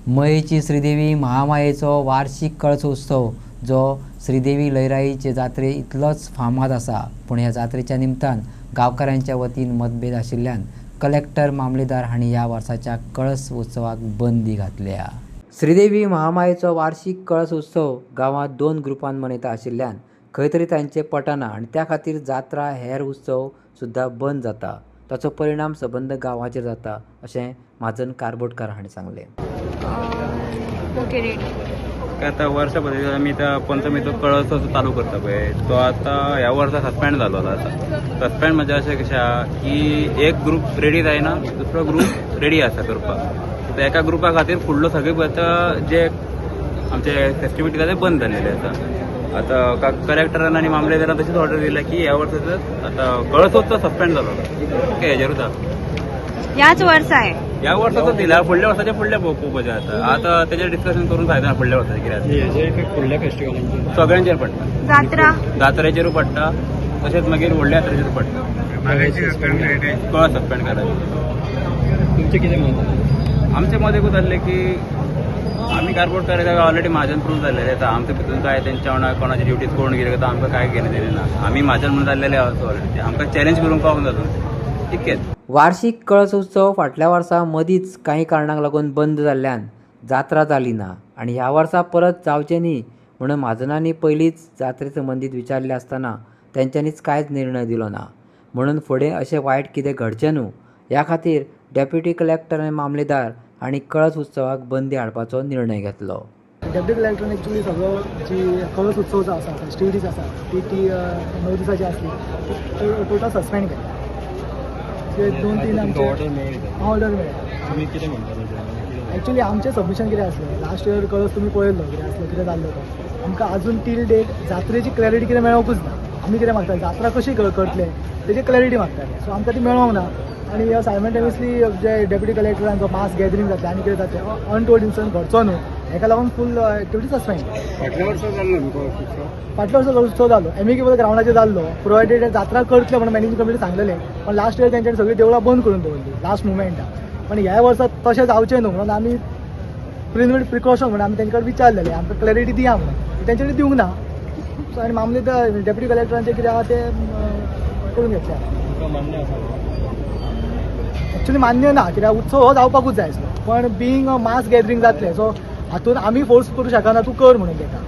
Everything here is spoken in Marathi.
मयेची श्रीदेवी महामायेचो वार्षिक कळसोत्सव जो श्रीदेवी लयराईचे जात्रे इतलोच फामाद आसा, पण ह्या जात्रेच्या निमतान गांवकारांच्या वतीन मतभेद आशिल्ल्यान कलेक्टर मामलेदार हांणी ह्या वर्साच्या कळस उत्सवाक बंदी घातल्या। श्रीदेवी महामायेचो वार्षिक कळस उत्सव गांवांत 2 ग्रुपांत मनयता आशिल्ल्यान खंय तरी तांचे पटना आनी त्या खातीर जात्रा हेर उत्सव सुद्दां बंद जाता। ताचो परिणाम सबंद गांवाचेर जाता अशें म्हाजन कारबोटकार हांणी सांगलें। आता वर्षा पद्धतीन आमी पंचमीचो कळस चालू करता पळय, तो आता ह्या वर्सा सस्पेंड जालो आसा। सस्पेंड म्हणजे अशें कशें आहा की एक ग्रुप रेडी जायना, दुसरो ग्रुप रेडी आसा करपाक। तर एका ग्रुपा खातीर फुडलो सगळे जे आमचे फेस्टिविटी ते बंद जाल्लेले आसा। आता कलेक्टरान आनी मामलेदारान तशीच ऑर्डर दिल्या की ह्या वर्साचो आता कळसोत्सव सस्पेंड जालो। ओके, हेजेरूच याच वर्सा आहे, ह्या वर्साचो दिला, फुडल्या वर्साचे फुडल्या पळोवपाचें आता तेजेर डिस्कशन करून फायदा ना। फुडल्या वर्साचे कित्याक फुडल्या फेस्टिवलांचेर सगळ्यांचेर पडटा, जात्रेचेरूय पडटा, तशेंच मागीर व्हडल्या जात्रेचेर पडटा। कळस सस्पेंड करायचे। तुमचें कितें मत? आमचें मत एकूच जाल्लें की आमी कारपोर्ट करायला ऑलरेडी महाजन प्रूव्ह जाल्लेले आसा। आमच्या भितून काय तेंच्या वांगडा कोणाची ड्युटीज कोण कितें करता आमकां काय घेणें देणें ना। आमी महाजन म्हणून जाल्लेले आसा ऑलरेडी, आमकां चॅलेंज करूंक पावूंक जाता तितकेंच। वार्षिक कळस उत्सव फाटल्या वर्सा मदींच काही कारणांक लागून बंद जाल्ल्यान जात्रा जाली ना आनी ह्या वर्सा परत जावचें न्ही म्हणून महाजनांनी पयलींच जात्रे संबंदीत विचारले आसतना तेंच्यांनीच कांयच निर्णय दिलो ना। म्हणून फुडें अशें वायट कितें घडचें न्हू ह्या खातीर डेप्युटी कलेक्टर आनी मामलेदार हांणी कळस उत्सवाक बंदी हाडपाचो निर्णय घेतलो। डेप्युटी कलेक्टरान एक्चुअली सगळो जी कळस उत्सव जो आसा, फेस्टिविटीज आसा ती 9 दिसाची आसली, टोटल सस्पेंड केली। 2-3 आमचे ऑर्डर मेळ्ळा। तुमी कितें म्हणटा? एक्चुअली आमचें सबमिशन कितें आसलें, लास्ट इयर कळस तुमी पळयल्लो कितें आसलो, कितें जाल्लो तो। आमकां अजून टील डेट जात्रेची क्लॅरिटी कितें मेळोंकूच ना। आमी कितें मागताले, जात्रा कशी करतले तेजी क्लॅरिटी मागताले, सो आमकां ती मेळोंक ना। आनी सायमल्टेनियसली जे डेप्युटी कलेक्टरान जो मास गॅदरींग जातलें आनी कितें जातलें अनटोल्ड इन्सिडंट घडचो न्हू हेका लागून फूल एक्टिविटी सस्पेंड केली। फाटल्या वर्सा जाल्लो उत्सव जालो, एमएके ग्राउंडाचेर जाल्लो, प्रोवायडेड जात्रा करतले म्हणून मॅनेजिंग कमिटी सांगलेलें, पण लास्ट इयर तेंच्यांनी सगळीं देवळां बंद करून दवरली लास्ट मुमेंटाक। पण ह्या वर्सा तशें जावचें न्हू म्हणून आमी प्रिकॉशन म्हणून आमी तेंच्या कडेन विचारलेलें, आमकां क्लॅरिटी दिया म्हणून, तेंच्यांनी दिवंक ना। सो आनी मामलेदार डेप्युटी कलेक्टरांचें कितें आहा तें करून घेतलें। एक्चुअली मान्य ना, कित्याक उत्सव हो जावपाकूच जाय आसलो, पण बिईंग मास गॅदरींग जातलें, सो हातून आमी फोर्स करूं शकना तूं कर म्हणून तेका।